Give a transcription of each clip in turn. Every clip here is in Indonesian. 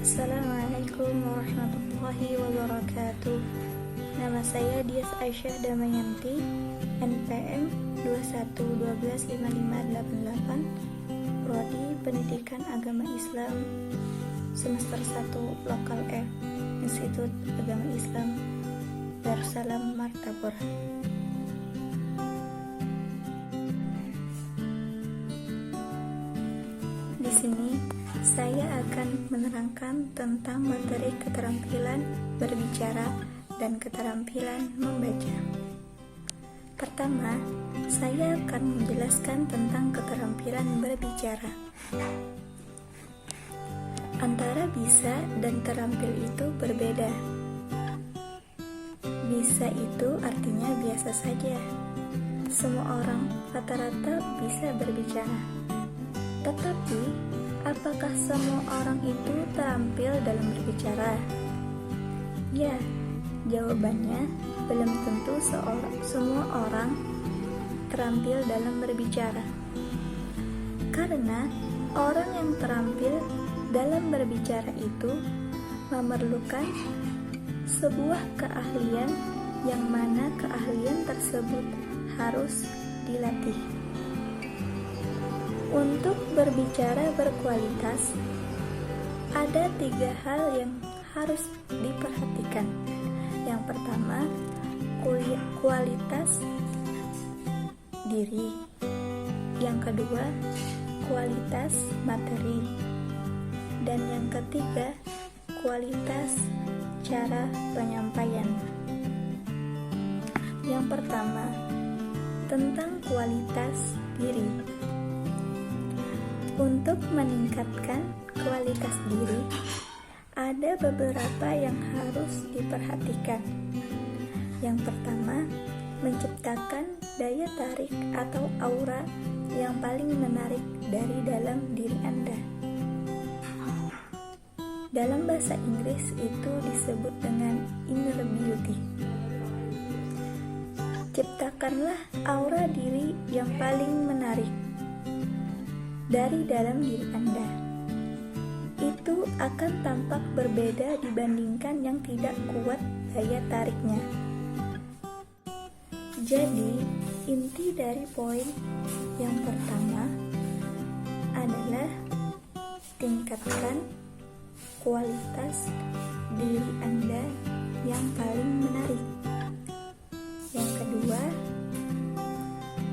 Assalamualaikum warahmatullahi wabarakatuh. Nama saya Dias Aisyah Damayanti, NPM 21125588, Prodi Pendidikan Agama Islam, semester 1 Lokal F, Institut Agama Islam, Darussalam Martapura. Di sini saya akan menerangkan tentang materi keterampilan berbicara dan keterampilan membaca. Pertama, saya akan menjelaskan tentang keterampilan berbicara. Antara bisa dan terampil itu berbeda. Bisa itu artinya biasa saja. Semua orang rata-rata bisa berbicara. Tetapi, apakah semua orang itu terampil dalam berbicara? Ya, jawabannya belum tentu semua orang terampil dalam berbicara. Karena orang yang terampil dalam berbicara itu memerlukan sebuah keahlian yang mana keahlian tersebut harus dilatih. Untuk berbicara berkualitas, ada 3 hal yang harus diperhatikan. Yang pertama, kualitas diri. Yang kedua, kualitas materi. Dan yang ketiga, kualitas cara penyampaian. Yang pertama, tentang kualitas diri. Untuk meningkatkan kualitas diri, ada beberapa yang harus diperhatikan. Yang pertama, menciptakan daya tarik atau aura yang paling menarik dari dalam diri Anda. Dalam bahasa Inggris itu disebut dengan inner beauty. Ciptakanlah aura diri yang paling menarik dari dalam diri Anda. Itu akan tampak berbeda dibandingkan yang tidak kuat daya tariknya. Jadi, inti dari poin yang pertama adalah tingkatkan kualitas diri Anda yang paling menarik. Yang kedua,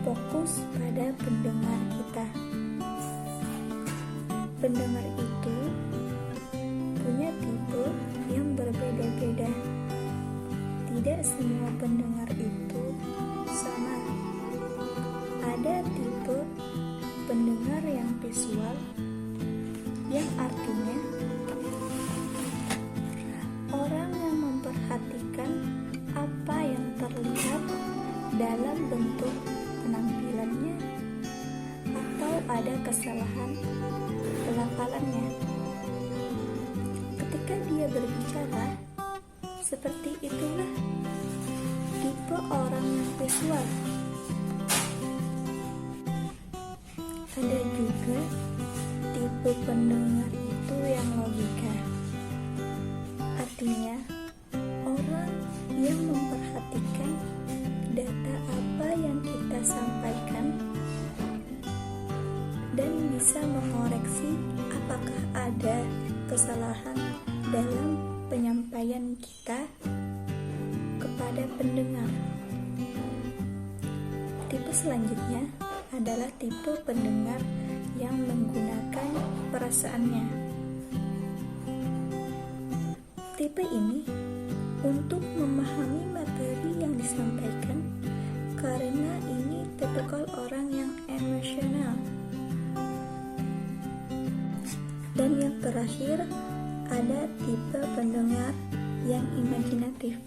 fokus pada pendengar kita. Pendengar itu punya tipe yang berbeda-beda. Tidak semua pendengar itu sama. Ada tipe pendengar yang visual, yang artinya orang yang memperhatikan apa yang terlihat dalam bentuk penampilannya atau ada kesalahan pelafalannya. Ketika dia berbicara, seperti itulah tipe orang yang visual. Ada juga tipe pendengar itu yang logika. Artinya, orang yang memperhatikan data apa yang kita sampaikan dan bisa mengoreksi apakah ada kesalahan dalam penyampaian kita kepada pendengar. Tipe selanjutnya adalah tipe pendengar yang menggunakan perasaannya. Tipe ini untuk memahami materi yang disampaikan karena ini tipikal orang yang emosional. Dan yang terakhir, ada tipe pendengar yang imajinatif.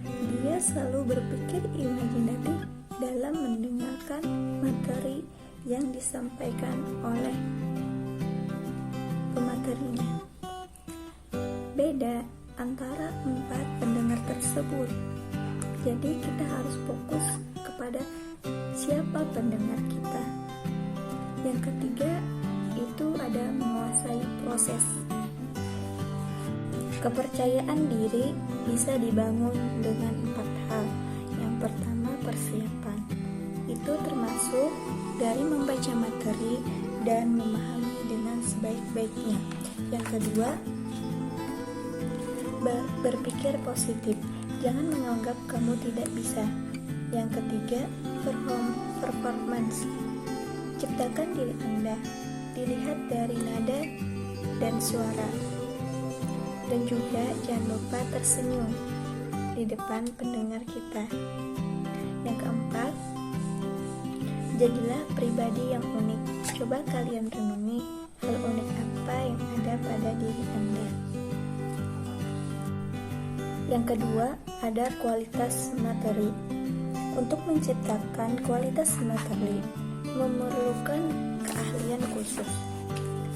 Dia selalu berpikir imajinatif dalam mendengarkan materi yang disampaikan oleh pematerinya. Beda antara 4 pendengar tersebut. Jadi kita harus fokus kepada siapa pendengar kita. Yang ketiga itu ada menguasai proses. Kepercayaan diri bisa dibangun dengan 4 hal. Yang pertama, persiapan. Itu termasuk dari membaca materi dan memahami dengan sebaik-baiknya. Yang kedua, berpikir positif. Jangan menganggap kamu tidak bisa. Yang ketiga, performance. Ciptakan diri Anda. Dilihat dari nada dan suara. Dan juga jangan lupa tersenyum di depan pendengar kita. Yang keempat, jadilah pribadi yang unik. Coba kalian renungi hal unik apa yang ada pada diri Anda. Yang kedua, ada kualitas materi. Untuk menciptakan kualitas materi memerlukan keahlian khusus.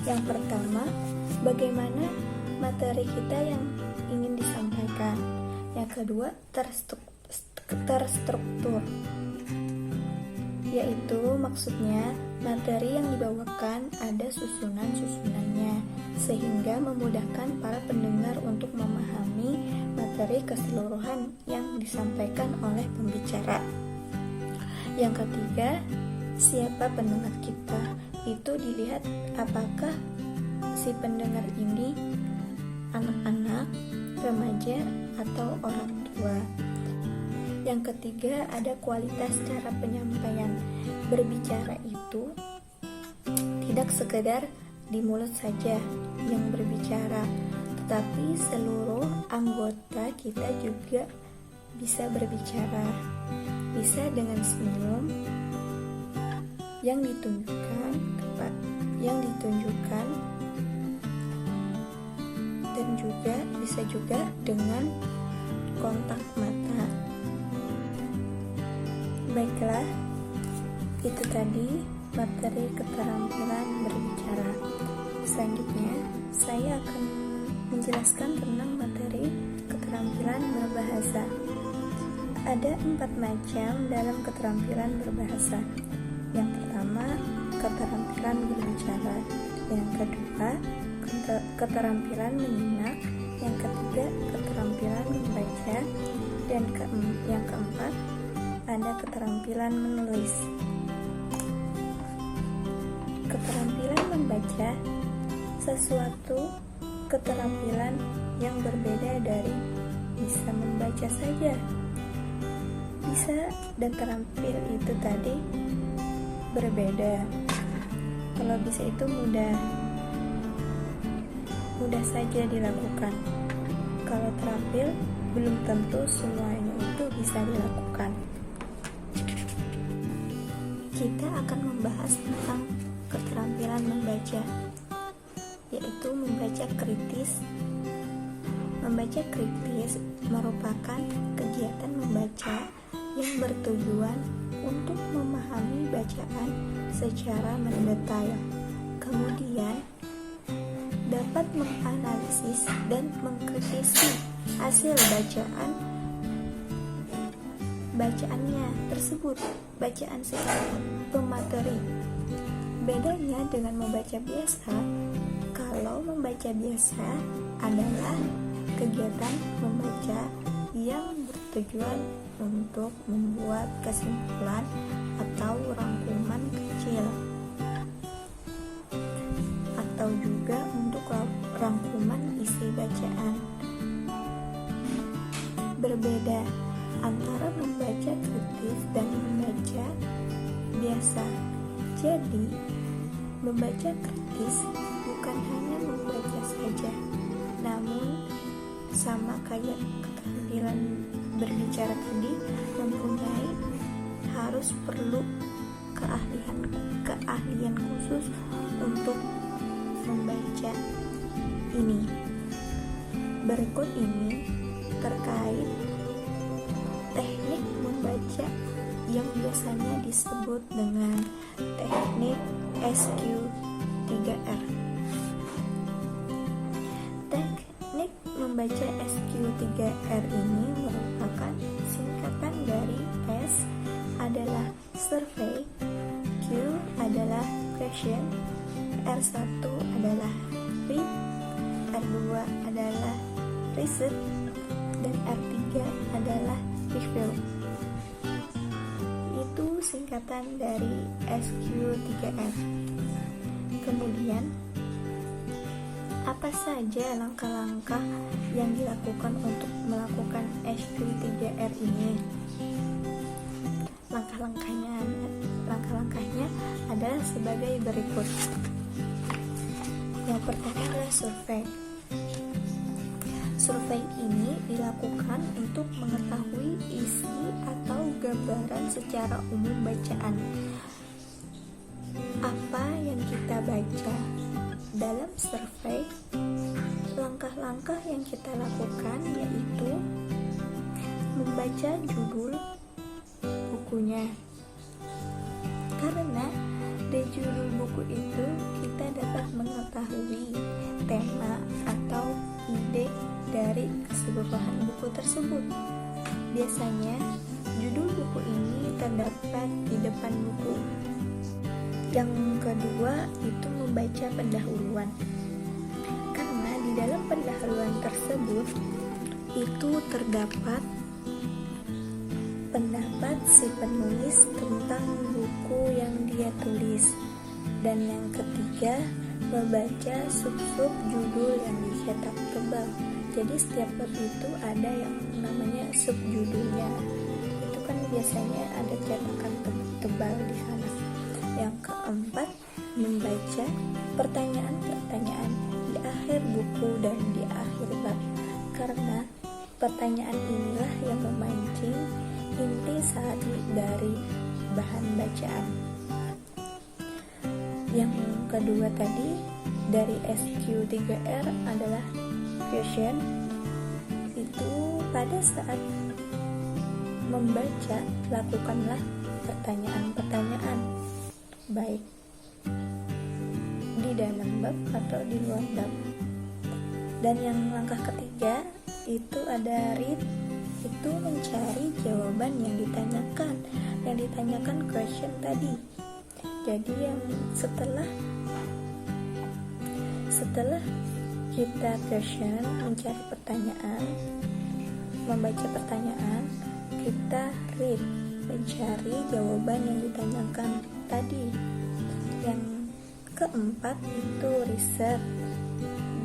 Yang pertama, bagaimana materi kita yang ingin disampaikan. Yang kedua, terstruktur, yaitu maksudnya materi yang dibawakan ada susunan-susunannya sehingga memudahkan para pendengar untuk memahami materi keseluruhan yang disampaikan oleh pembicara. Yang ketiga, siapa pendengar kita. Itu dilihat apakah si pendengar ini anak-anak, remaja, atau orang tua. Yang ketiga, ada kualitas cara penyampaian. Berbicara itu tidak sekedar di mulut saja yang berbicara, tetapi seluruh anggota kita juga bisa berbicara. Bisa dengan senyum yang ditunjukkan dan juga bisa juga dengan kontak mata. Baiklah, itu tadi materi keterampilan berbicara. Selanjutnya, saya akan menjelaskan tentang materi keterampilan berbahasa. Ada 4 macam dalam keterampilan berbahasa. Yang pertama, keterampilan berbicara. Yang kedua, keterampilan menyimak. Yang ketiga, keterampilan membaca. Dan yang keempat, ada keterampilan menulis. Keterampilan membaca sesuatu keterampilan yang berbeda dari bisa membaca saja. Bisa dan terampil itu tadi berbeda. Kalau bisa itu mudah saja dilakukan. Kalau terampil belum tentu semuanya itu bisa dilakukan. Kita akan membahas tentang keterampilan membaca, yaitu membaca kritis. Membaca kritis merupakan kegiatan membaca yang bertujuan untuk memahami bacaan secara mendetail, kemudian dapat menganalisis dan mengkritisi hasil bacaannya tersebut, bacaan si pemateri. Bedanya dengan membaca biasa, kalau membaca biasa adalah kegiatan membaca yang bertujuan untuk membuat kesimpulan atau rangkuman kecil, atau juga untuk rangkuman isi bacaan. Berbeda antara membaca kritis dan membaca biasa. Jadi, membaca kritis bukan hanya membaca saja, namun sama kayak keterampilan berbicara tadi, harus perlu keahlian khusus untuk membaca ini. Berikut ini terkait teknik membaca yang biasanya disebut dengan teknik SQ3R. Teknik membaca SQ3R ini merupakan singkatan dari S adalah survey, Q adalah question, R1 adalah read, R2 adalah riset, dan R3 adalah review. Itu singkatan dari SQ3R. Kemudian, apa saja langkah-langkah yang dilakukan untuk melakukan SQ3R ini? Langkah-langkahnya adalah sebagai berikut. Yang pertama adalah survei. Survei ini dilakukan untuk mengetahui isi atau gambaran secara umum bacaan. Apa yang kita baca dalam survei? Langkah-langkah yang kita lakukan yaitu membaca judul bukunya, karena di judul buku itu kita dapat mengetahui tema atau ide dari keseluruhan buku tersebut. Biasanya judul buku ini terdapat di depan buku. Yang kedua itu membaca pendahuluan, karena di dalam pendahuluan tersebut itu terdapat pendapat si penulis tentang buku yang dia tulis. Dan yang ketiga, membaca sub-sub judul yang dicetak tebal. Jadi setiap bab itu ada yang namanya subjudulnya. Itu kan biasanya ada cetakan tebal di sana. Yang keempat, membaca pertanyaan-pertanyaan di akhir buku dan di akhir bab, karena pertanyaan inilah yang memancing inti sari dari bahan bacaan. Yang kedua tadi dari SQ3R adalah question. Itu pada saat membaca, lakukanlah pertanyaan-pertanyaan, baik di dalam bab atau di luar bab. Dan yang langkah ketiga itu ada read. Itu mencari jawaban yang ditanyakan question tadi. Jadi yang setelah kita question, mencari pertanyaan, membaca pertanyaan, kita read, mencari jawaban yang ditanyakan tadi. Yang keempat itu riset,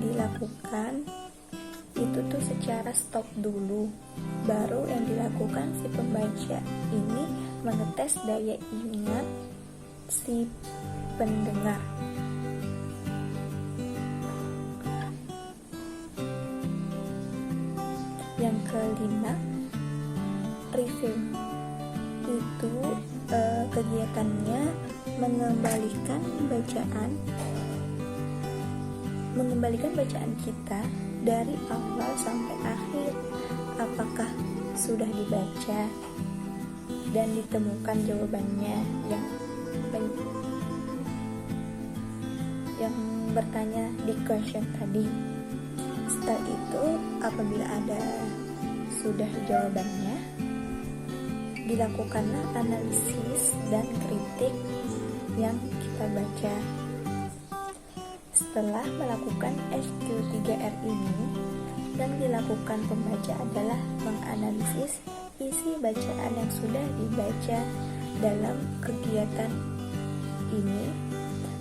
dilakukan itu tuh secara stop dulu, baru yang dilakukan si pembaca ini mengetes daya ingat si pendengar. Yang kelima, review. Itu kegiatannya mengembalikan bacaan kita dari awal sampai akhir. Apakah sudah dibaca dan ditemukan jawabannya yang bertanya di question tadi. Setelah itu, apabila ada sudah jawabannya, dilakukanlah analisis dan kritik yang kita baca. Setelah melakukan SQ3R ini, yang dilakukan pembaca adalah menganalisis isi bacaan yang sudah dibaca dalam kegiatan ini.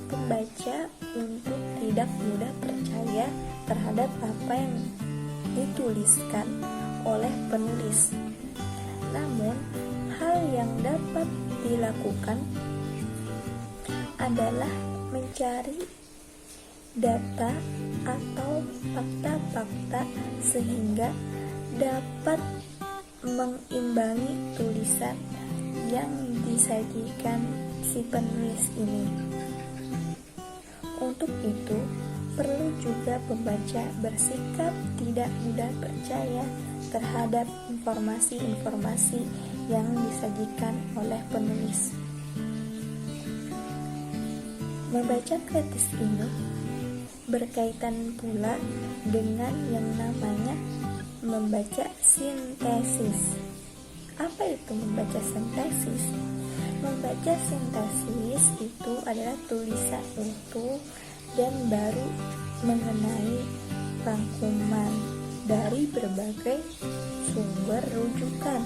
Pembaca untuk tidak mudah percaya terhadap apa yang dituliskan oleh penulis. Namun, hal yang dapat dilakukan adalah mencari data atau fakta-fakta sehingga dapat mengimbangi tulisan yang disajikan si penulis ini. Untuk itu, perlu juga pembaca bersikap tidak mudah percaya terhadap informasi-informasi yang disajikan oleh penulis. Membaca kritis ini berkaitan pula dengan yang namanya membaca sintesis. Apa itu membaca sintesis? Membaca sintesis itu adalah tulisan utuh dan baru mengenai rangkuman dari berbagai sumber rujukan.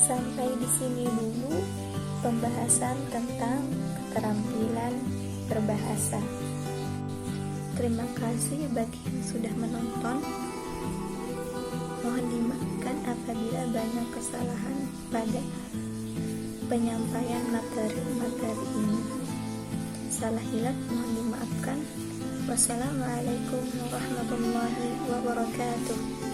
Sampai di sini dulu pembahasan tentang keterampilan berbahasa. Terima kasih bagi yang sudah menonton. Mohon dimaafkan apabila banyak kesalahan pada penyampaian materi-materi ini. Salah hilaf mohon dimaafkan. Wassalamualaikum warahmatullahi wabarakatuh.